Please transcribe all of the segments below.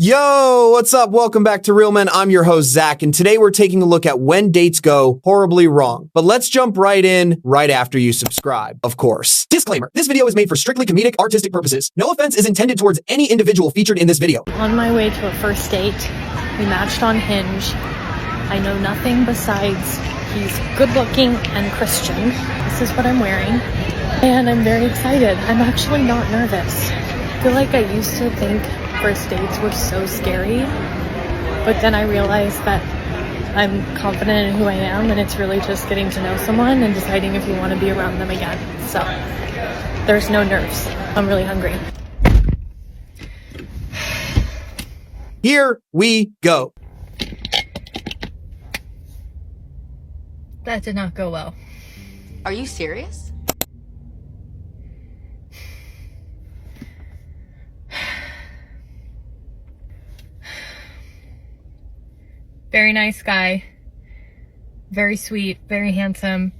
Yo, what's up? Welcome back to Real Men. I'm your host, Zach, and today we're taking a look at when dates go horribly wrong. But let's jump right in right after you subscribe, of course. Disclaimer, this video is made for strictly comedic, artistic purposes. No offense is intended towards any individual featured in this video. On my way to a first date, we matched on Hinge. I know nothing besides he's good looking and Christian. This is what I'm wearing, and I'm very excited. I'm actually not nervous. I feel like I used to think first dates were so scary, but then I realized that I'm confident in who I am, and it's really just getting to know someone and deciding if you want to be around them again. So there's no nerves. I'm really hungry. Here we go. That did not go well. Are you serious? Very nice guy, very sweet, very handsome,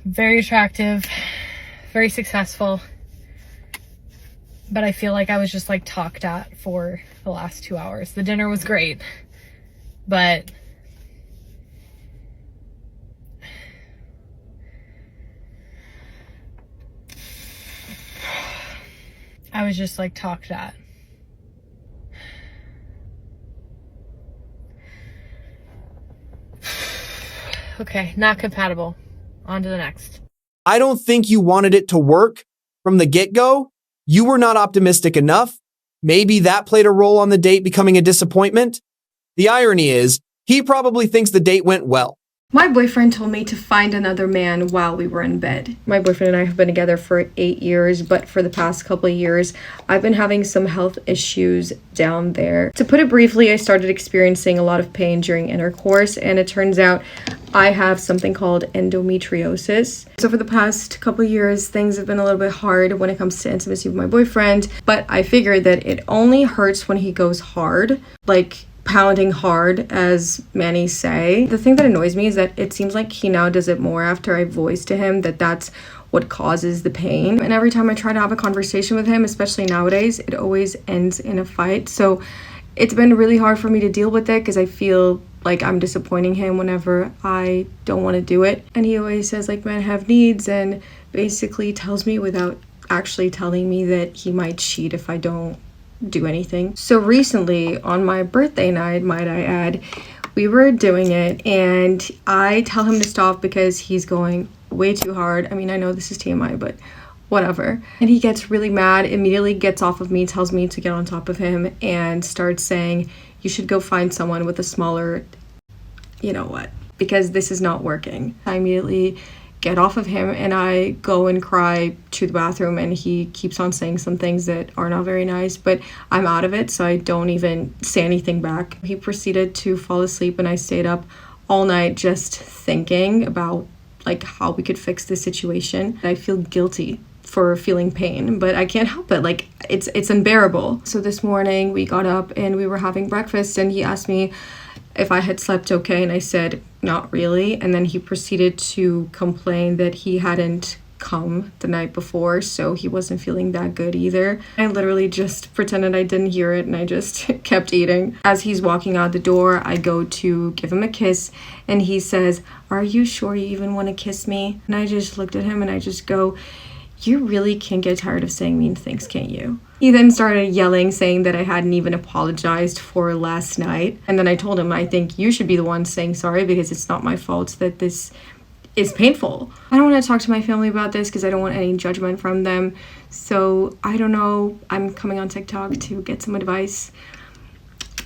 very attractive, very successful. But I feel like I was just like talked at for the last 2 hours. The dinner was great, but I was just like talked at. Okay, not compatible. On to the next. I don't think you wanted it to work from the get-go. You were not optimistic enough. Maybe that played a role on the date becoming a disappointment. The irony is, he probably thinks the date went well. My boyfriend told me to find another man while we were in bed. My boyfriend and I have been together for 8 years, but for the past couple of years, I've been having some health issues down there. To put it briefly, I started experiencing a lot of pain during intercourse, and it turns out I have something called endometriosis. So for the past couple of years, things have been a little bit hard when it comes to intimacy with my boyfriend, but I figured that it only hurts when he goes hard, like pounding hard, as many say. The thing that annoys me is that it seems like he now does it more after I voice to him that that's what causes the pain. And every time I try to have a conversation with him, especially nowadays, it always ends in a fight. So it's been really hard for me to deal with it because I feel like I'm disappointing him whenever I don't want to do it. And he always says like men have needs, and basically tells me without actually telling me that he might cheat if I don't do anything. So recently, on my birthday night, might I add, we were doing it, and I tell him to stop because he's going way too hard. I mean, I know this is TMI, but whatever. And he gets really mad, immediately gets off of me, tells me to get on top of him, and starts saying, you should go find someone with a smaller, you know what, because this is not working. I immediately get off of him and I go and cry to the bathroom, and he keeps on saying some things that are not very nice, but I'm out of it, so I don't even say anything back. He proceeded to fall asleep, and I stayed up all night just thinking about like how we could fix this situation. I feel guilty for feeling pain, but I can't help it. Like it's unbearable. So this morning we got up and we were having breakfast, and he asked me if I had slept okay, and I said not really. And then he proceeded to complain that he hadn't come the night before, so he wasn't feeling that good either. I literally just pretended I didn't hear it, and I just kept eating. As he's walking out the door, I go to give him a kiss, and he says, are you sure you even want to kiss me? And I just looked at him and I just go, you really can't get tired of saying mean things, can't you? He then started yelling, saying that I hadn't even apologized for last night. And then I told him, I think you should be the one saying sorry, because it's not my fault that this is painful. I don't want to talk to my family about this because I don't want any judgment from them. So I don't know. I'm coming on TikTok to get some advice.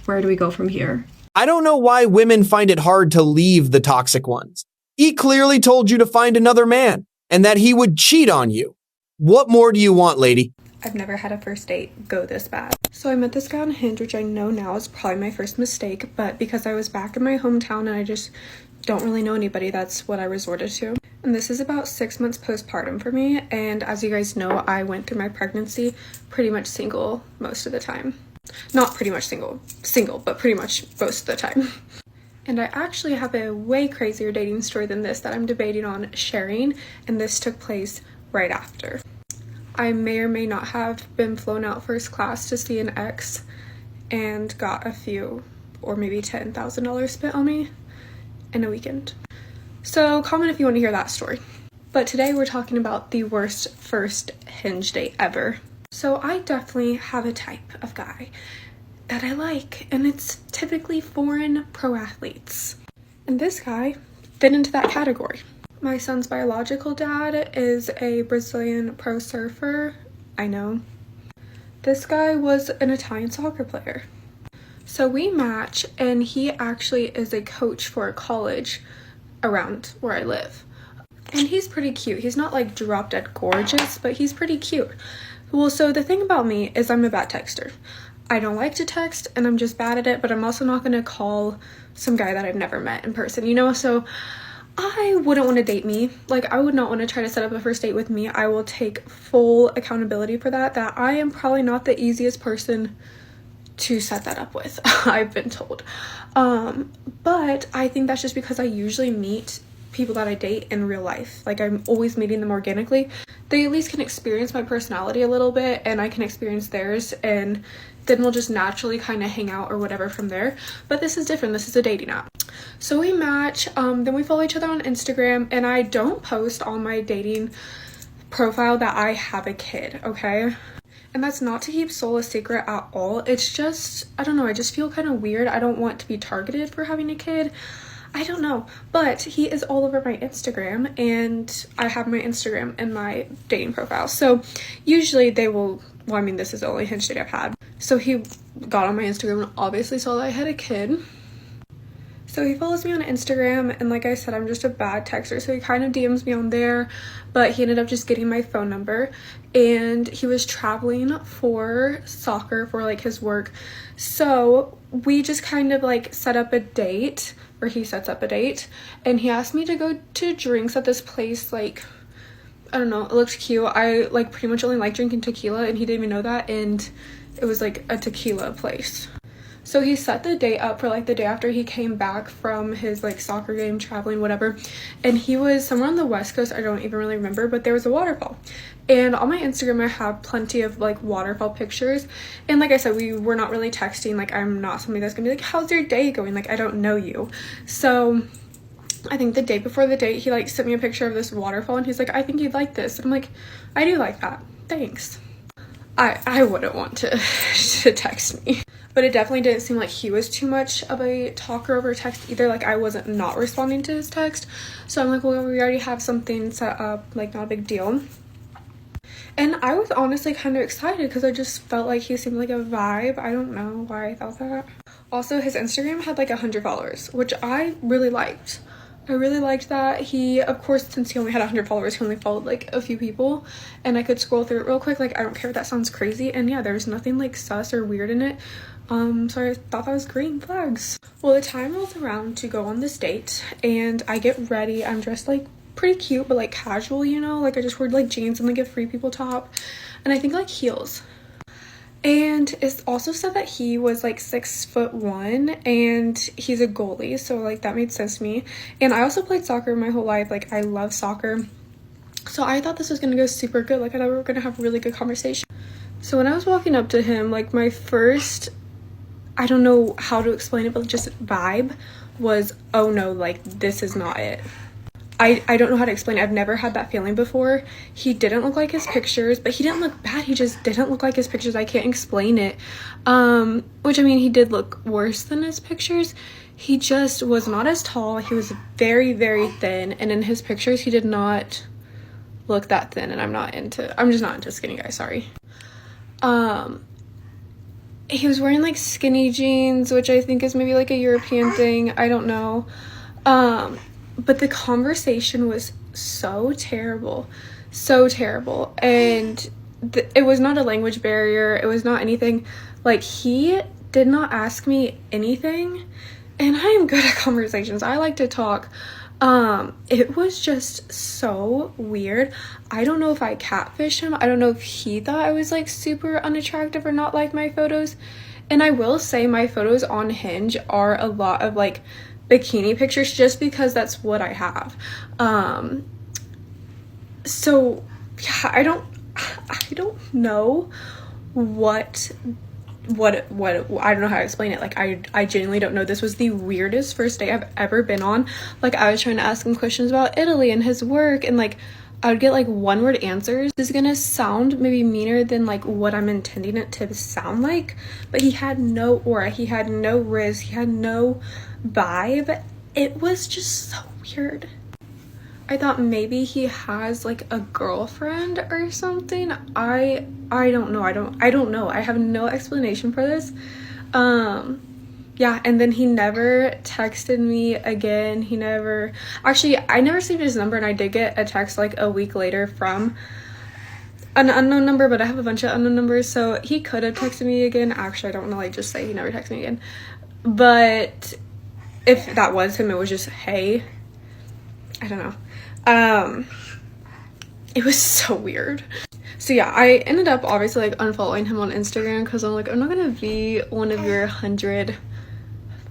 Where do we go from here? I don't know why women find it hard to leave the toxic ones. He clearly told you to find another man and that he would cheat on you. What more do you want, lady? I've never had a first date go this bad. So I met this guy on Hinge, which I know now is probably my first mistake, but because I was back in my hometown and I just don't really know anybody, that's what I resorted to. And this is about 6 months postpartum for me, and as you guys know, I went through my pregnancy pretty much single most of the time. Not pretty much single, but pretty much most of the time. And I actually have a way crazier dating story than this that I'm debating on sharing, and this took place right after. I may or may not have been flown out first class to see an ex, and got a few or maybe $10,000 spent on me in a weekend. So comment if you want to hear that story. But today we're talking about the worst first Hinge date ever. So I definitely have a type of guy that I like, and it's typically foreign pro athletes. And this guy fit into that category. My son's biological dad is a Brazilian pro surfer. I know. This guy was an Italian soccer player. So we match, and he actually is a coach for a college around where I live. And he's pretty cute. He's not like drop dead gorgeous, but he's pretty cute. Well, so the thing about me is I'm a bad texter. I don't like to text, and I'm just bad at it, but I'm also not going to call some guy that I've never met in person, you know? So I wouldn't want to date me. Like, I would not want to try to set up a first date with me. I will take full accountability for that I am probably not the easiest person to set that up with, I've been told. But I think that's just because I usually meet people that I date in real life. Like, I'm always meeting them organically. They at least can experience my personality a little bit, and I can experience theirs, and then we'll just naturally kind of hang out or whatever from there. But this is different. This is a dating app. So we match, then we follow each other on Instagram, and I don't post on my dating profile that I have a kid, okay? And that's not to keep Soul a secret at all. It's just, I don't know, I just feel kind of weird. I don't want to be targeted for having a kid. I don't know, but he is all over my Instagram, and I have my Instagram in my dating profile. So usually they will, well, I mean, this is the only Hinge date I've had. So he got on my Instagram and obviously saw that I had a kid. So he follows me on Instagram, and like I said, I'm just a bad texter, so he kind of DMs me on there, but he ended up just getting my phone number, and he was traveling for soccer for like his work. So we just kind of like set up a date, or he sets up a date, and he asked me to go to drinks at this place. Like, I don't know, it looked cute. I like pretty much only like drinking tequila, and he didn't even know that, and it was like a tequila place. So he set the date up for like the day after he came back from his like soccer game, traveling, whatever, and he was somewhere on the West Coast. I don't even really remember, but there was a waterfall. And on my Instagram, I have plenty of like waterfall pictures. And like I said, we were not really texting. Like, I'm not somebody that's gonna be like, how's your day going? Like, I don't know you. So I think the day before the date, he like sent me a picture of this waterfall, and he's like, I think you'd like this. And I'm like, I do like that. Thanks. I wouldn't want to text me. But it definitely didn't seem like he was too much of a talker over text either. Like, I wasn't not responding to his text. So I'm like, well, we already have something set up, like, not a big deal. And I was honestly kind of excited because I just felt like he seemed like a vibe. I don't know why I thought that. Also, his Instagram had like 100 followers, which I really liked. I really liked that. He, of course, since he only had 100 followers, he only followed like a few people, and I could scroll through it real quick. Like, I don't care if that sounds crazy. And yeah, there was nothing like sus or weird in it. So I thought that was green flags. Well, the time rolls around to go on this date, and I get ready. I'm dressed like pretty cute, but like casual, you know? Like, I just wore like jeans and like a Free People top, and I think like heels. And it's also said that he was like 6'1", and he's a goalie, so like that made sense to me. And I also played soccer my whole life. Like, I love soccer, so I thought this was gonna go super good. Like, I thought we were gonna have a really good conversation. So when I was walking up to him, like, my first, I don't know how to explain it, but just vibe was, oh no, like, this is not it. I don't know how to explain it. I've never had that feeling before. He didn't look like his pictures, but he didn't look bad. He just didn't look like his pictures. I can't explain it. Which, I mean, he did look worse than his pictures. He just was not as tall. He was very, very thin. And in his pictures, he did not look that thin. And I'm just not into skinny guys, sorry. He was wearing like skinny jeans, which I think is maybe like a European thing. I don't know. But the conversation was so terrible, and it was not a language barrier. It was not anything. Like, he did not ask me anything, and I am good at conversations. I like to talk. It was just so weird. I don't know if I catfished him. I don't know if he thought I was like super unattractive or not like my photos. And I will say my photos on Hinge are a lot of like bikini pictures, just because that's what I have. So yeah, I don't know what I don't know how to explain it. Like, I genuinely don't know. This was the weirdest first date I've ever been on. Like, I was trying to ask him questions about Italy and his work, and like I would get like one word answers. This is gonna sound maybe meaner than like what I'm intending it to sound like, but he had no aura, he had no rizz, he had no vibe. It was just so weird. I thought maybe he has like a girlfriend or something. I don't know. I don't know. I have no explanation for this. Yeah, and then he never texted me again. I never saved his number, and I did get a text like a week later from an unknown number, but I have a bunch of unknown numbers, so he could have texted me again. Actually, I don't want to like just say he never texted me again, but if that was him, it was just, hey, I don't know. It was so weird. So yeah, I ended up obviously like unfollowing him on Instagram because I'm like, I'm not gonna be one of your 100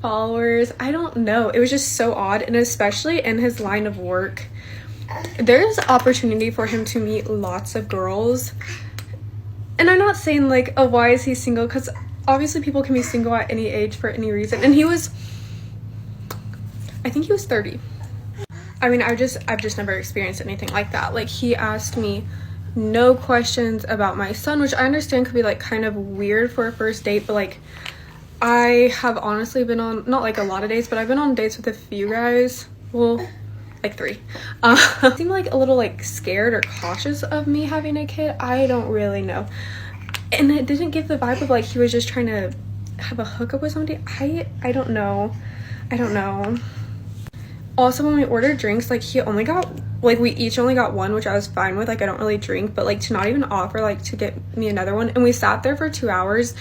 followers. I don't know. It was just so odd, and especially in his line of work, there's opportunity for him to meet lots of girls. And I'm not saying like, oh, why is he single? Because obviously people can be single at any age for any reason. And I think he was 30. I mean, I've just never experienced anything like that. Like, he asked me no questions about my son, which I understand could be like kind of weird for a first date, but like, I have honestly been on, not like a lot of dates, but I've been on dates with a few guys. Well, like 3. Seemed like a little like scared or cautious of me having a kid. I don't really know. And it didn't give the vibe of like he was just trying to have a hookup with somebody. I don't know. Also, when we ordered drinks, like we each only got one, which I was fine with. Like, I don't really drink, but like to not even offer like to get me another one. And we sat there for 2 hours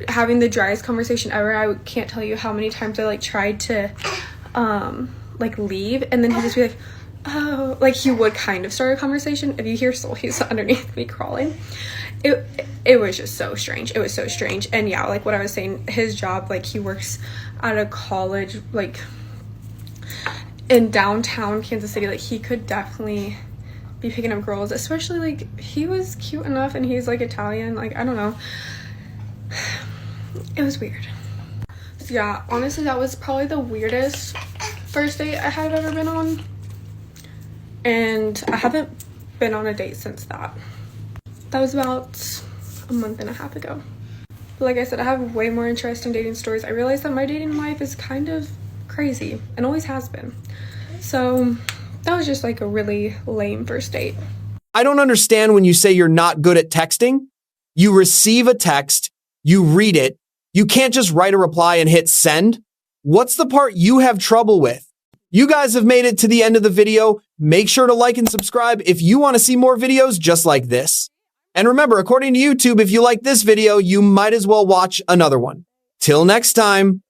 having the driest conversation ever. I can't tell you how many times I like tried to like leave, and then he'd just be like, oh, like he would kind of start a conversation. If you hear he's underneath me crawling. It was just so strange. It was so strange. And yeah, like what I was saying, his job, like he works at a college like in downtown Kansas City. Like, he could definitely be picking up girls, especially like he was cute enough and he's like Italian. Like, I don't know. It was weird. So yeah, honestly, that was probably the weirdest first date I have ever been on, and I haven't been on a date since that. That was about a month and a half ago. But like I said, I have way more interesting dating stories. I realized that my dating life is kind of crazy and always has been. So that was just like a really lame first date. I don't understand when you say you're not good at texting. You receive a text, you read it, you can't just write a reply and hit send. What's the part you have trouble with? You guys have made it to the end of the video. Make sure to like and subscribe if you want to see more videos just like this. And remember, according to YouTube, if you like this video, you might as well watch another one. Till next time.